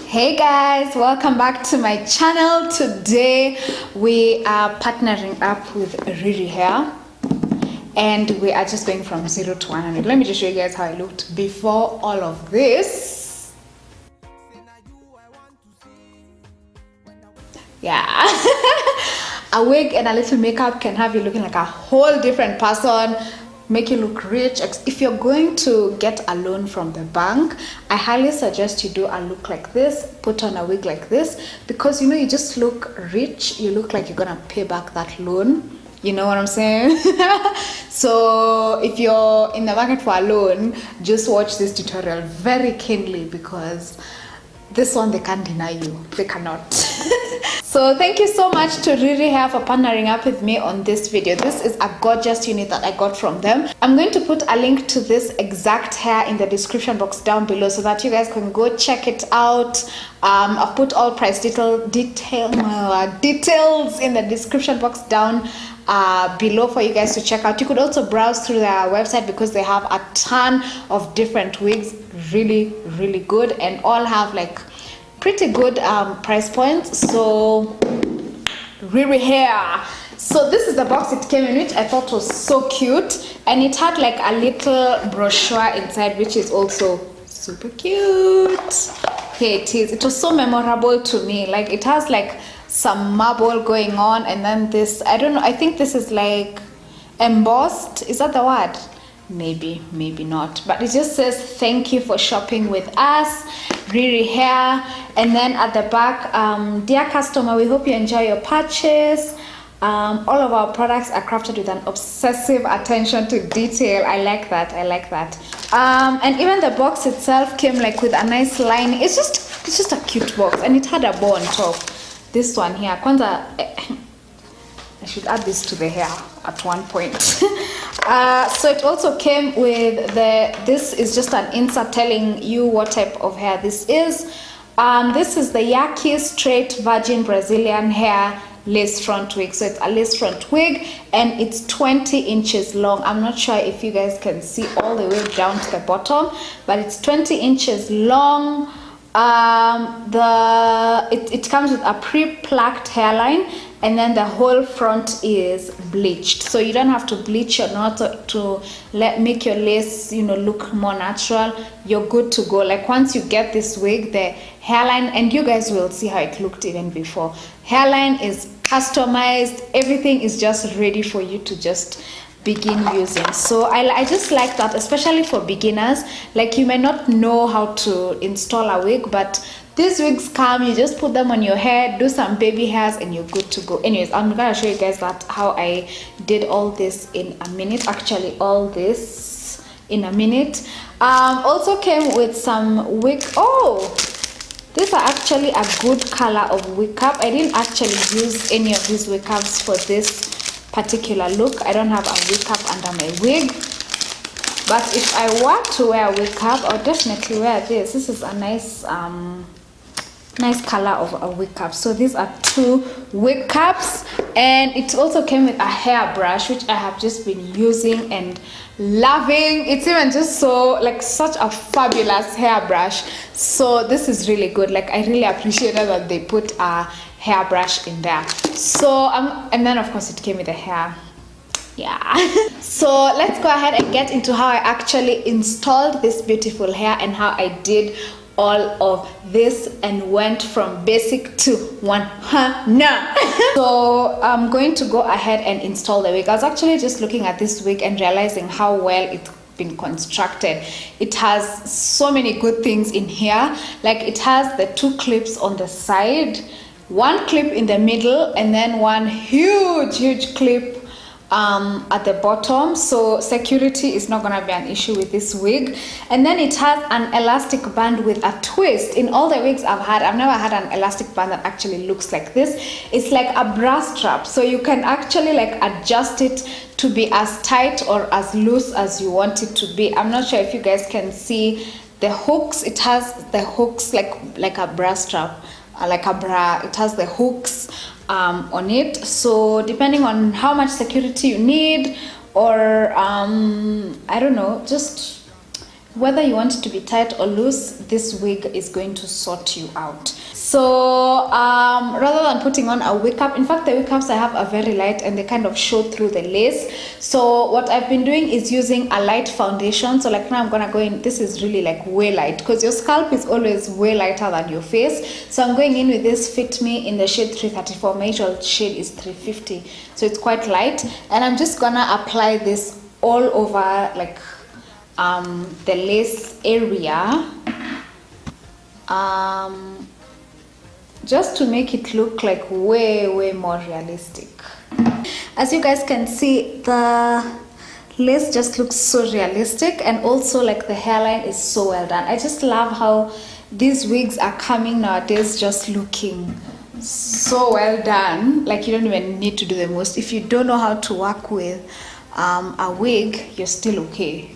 Hey guys, welcome back to my channel. Today we are partnering up with Ririhair and we are just going from 0 to 100. Let me just show you guys how I looked before all of this. Yeah. A wig and a little makeup can have you looking like a whole different person, make you look rich. If you're going to get a loan from the bank, I highly suggest you do a look like this, put on a wig like this, because you know, you just look rich, you look like you're gonna pay back that loan. You know what I'm saying? So if you're in the market for a loan, just watch this tutorial very keenly, because this one they can't deny you, they cannot. So thank you so much to Ririhair for partnering up with me on this video. This is a gorgeous unit that I got from them. I'm going to put a link to this exact hair in the description box down below so that you guys can go check it out. I've put all price details in the description box down below for you guys to check out. You could also browse through their website because they have a ton of different wigs, really good, and all have like pretty good price points. So Ririhair. So this is the box it came in, which I thought was so cute, and it had like a little brochure inside, which is also super cute. Here it is. It was so memorable to me. Like, it has like some marble going on, and then this, I don't know, I think this is like embossed. Is that the word? Maybe not, but it just says thank you for shopping with us, Ririhair. And then at the back, dear customer, we hope you enjoy your purchase. All of our products are crafted with an obsessive attention to detail. I like that. And even the box itself came like with a nice line. It's just a cute box, and it had a bow on top. This one here, Kwanza, I should add this to the hair at one point. So it also came with this is just an insert telling you what type of hair this is. This is the Yaki straight virgin Brazilian hair lace front wig. So it's a lace front wig, and it's 20 inches long. I'm not sure if you guys can see all the way down to the bottom, but it's 20 inches long. It comes with a pre-plucked hairline, and then the whole front is bleached, so you don't have to bleach your knots to make your lace, you know, look more natural. You're good to go. Like, once you get this wig, the hairline, and you guys will see how it looked even before, hairline is customized, everything is just ready for you to just begin using. So I just like that, especially for beginners. Like, you may not know how to install a wig, but these wigs come, you just put them on your head, do some baby hairs, and you're good to go. Anyways, I'm gonna show you guys that how I did all this in a minute. Actually, all this in a minute. Also came with some wig. Oh, these are actually a good color of wig cap. I didn't actually use any of these wig caps for this particular look. I don't have a wig cap under my wig, but if I were to wear a wig cap, I'll definitely wear this. This is a nice color of a wig cap. So these are 2 wig caps, and it also came with a hairbrush, which I have just been using and loving. It's even just so like such a fabulous hairbrush. So this is really good. Like, I really appreciated that they put a hairbrush in there. So and then of course it came with the hair. Yeah. So let's go ahead and get into how I actually installed this beautiful hair and how I did all of this and went from basic to 100. So I'm going to go ahead and install the wig. I was actually just looking at this wig and realizing how well it's been constructed. It has so many good things in here. Like, it has the 2 clips on the side, 1 clip in the middle, and then 1 huge clip at the bottom, so security is not gonna be an issue with this wig. And then it has an elastic band with a twist. In all the wigs I've had, I've never had an elastic band that actually looks like this. It's like a bra strap, so you can actually like adjust it to be as tight or as loose as you want it to be. I'm not sure if you guys can see the hooks. It has the hooks like a bra strap, like a bra. It has the hooks on it, so depending on how much security you need, or I don't know, just whether you want it to be tight or loose, this wig is going to sort you out. So rather than putting on a wig cap, in fact the wig caps I have are very light and they kind of show through the lace. So what I've been doing is using a light foundation. So like now I'm gonna go in, this is really like way light because your scalp is always way lighter than your face. So I'm going in with this Fit Me in the shade 334. My usual shade is 350, so it's quite light, and I'm just gonna apply this all over like the lace area, just to make it look like way more realistic. As you guys can see, the lace just looks so realistic, and also like the hairline is so well done. I just love how these wigs are coming nowadays, just looking so well done. Like you don't even need to do the most. If you don't know how to work with a wig, you're still okay.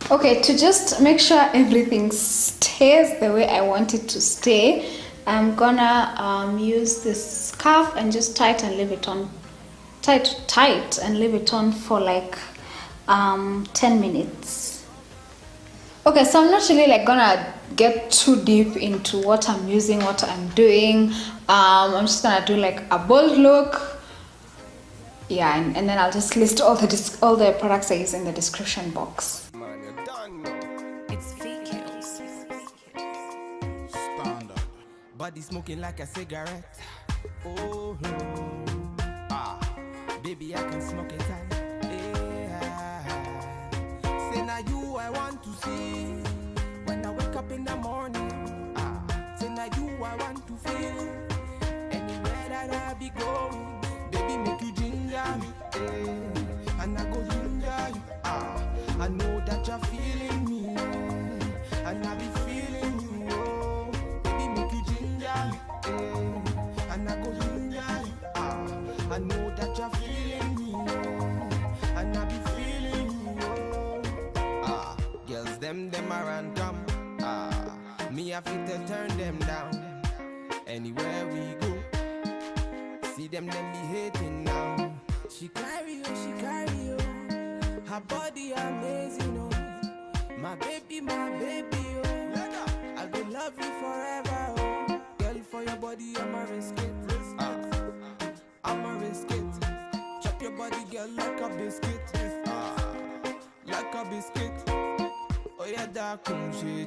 Okay, to just make sure everything stays the way I want it to stay, I'm gonna use this scarf and just tight and leave it on, tight and leave it on for like 10 minutes. Okay, so I'm not really like gonna get too deep into what I'm using, what I'm doing. I'm just gonna do like a bold look. Yeah, and then I'll just list all the products I use in the description box. Body smoking like a cigarette. Oh, baby, I can smoke it out. Yeah. Say now you I want to see when I wake up in the morning. Say now you I want to feel anywhere that I be going. Baby, make you ginger me, and I go ginger you. I know that you're feeling me, and I be feeling you. And I go ginger you. I know that you're feeling me, and I be feeling you. Girls them are random. Me I fit to turn them down. Anywhere we go, see them be hating now. She carry you. Her body amazing, oh. My baby, oh. I will love you forever, oh. Girl, for your body, I'ma risk it. I'ma risk it. Chop your body, girl, like a biscuit. Like a biscuit. Oh yeah, that come she,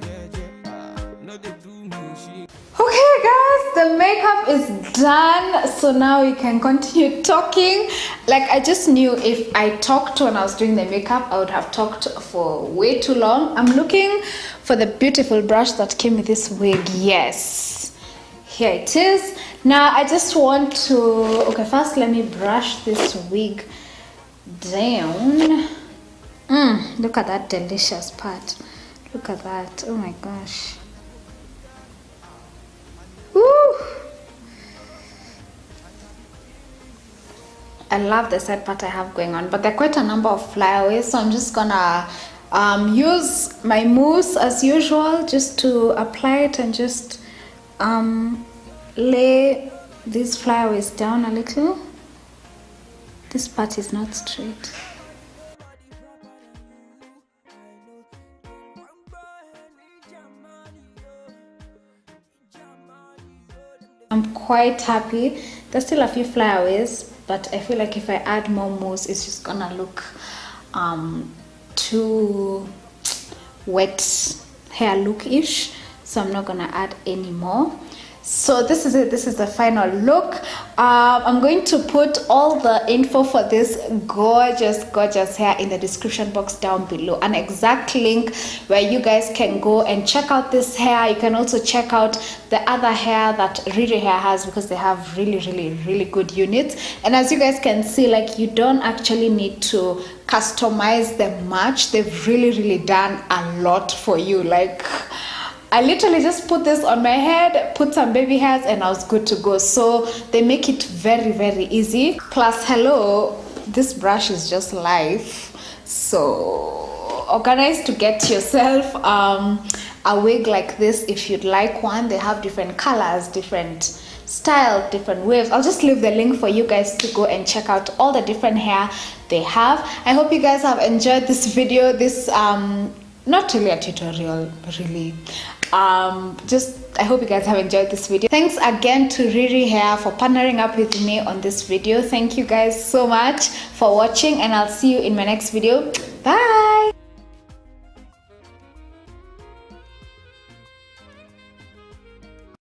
no they do me, she. Okay guys, the makeup is done, so now we can continue talking. Like I just knew if I talked when I was doing the makeup, I would have talked for way too long. I'm looking for the beautiful brush that came with this wig. Yes, here it is. Now I just want to, okay, first let me brush this wig down. Look at that delicious part. Look at that. Oh my gosh. Woo! I love the side part I have going on, but there are quite a number of flyaways, so I'm just gonna use my mousse as usual just to apply it and just lay these flyaways down a little. This part is not straight. I'm quite happy. There's still a few flyaways, but I feel like if I add more mousse, it's just gonna look too wet hair look-ish. So I'm not gonna add any more. So this is it. This is the final look. I'm going to put all the info for this gorgeous hair in the description box down below, an exact link where you guys can go and check out this hair. You can also check out the other hair that Ririhair has, because they have really good units. And as you guys can see, like, you don't actually need to customize them much. They've really done a lot for you. Like, I literally just put this on my head, put some baby hairs, and I was good to go. So they make it very easy. Plus, hello, this brush is just life. So organize to get yourself a wig like this if you'd like one. They have different colors, different style, different waves. I'll just leave the link for you guys to go and check out all the different hair they have. I hope you guys have enjoyed this video. This not really a tutorial, really. I hope you guys have enjoyed this video. Thanks again to Ririhair for partnering up with me on this video. Thank you guys so much for watching, and I'll see you in my next video. Bye.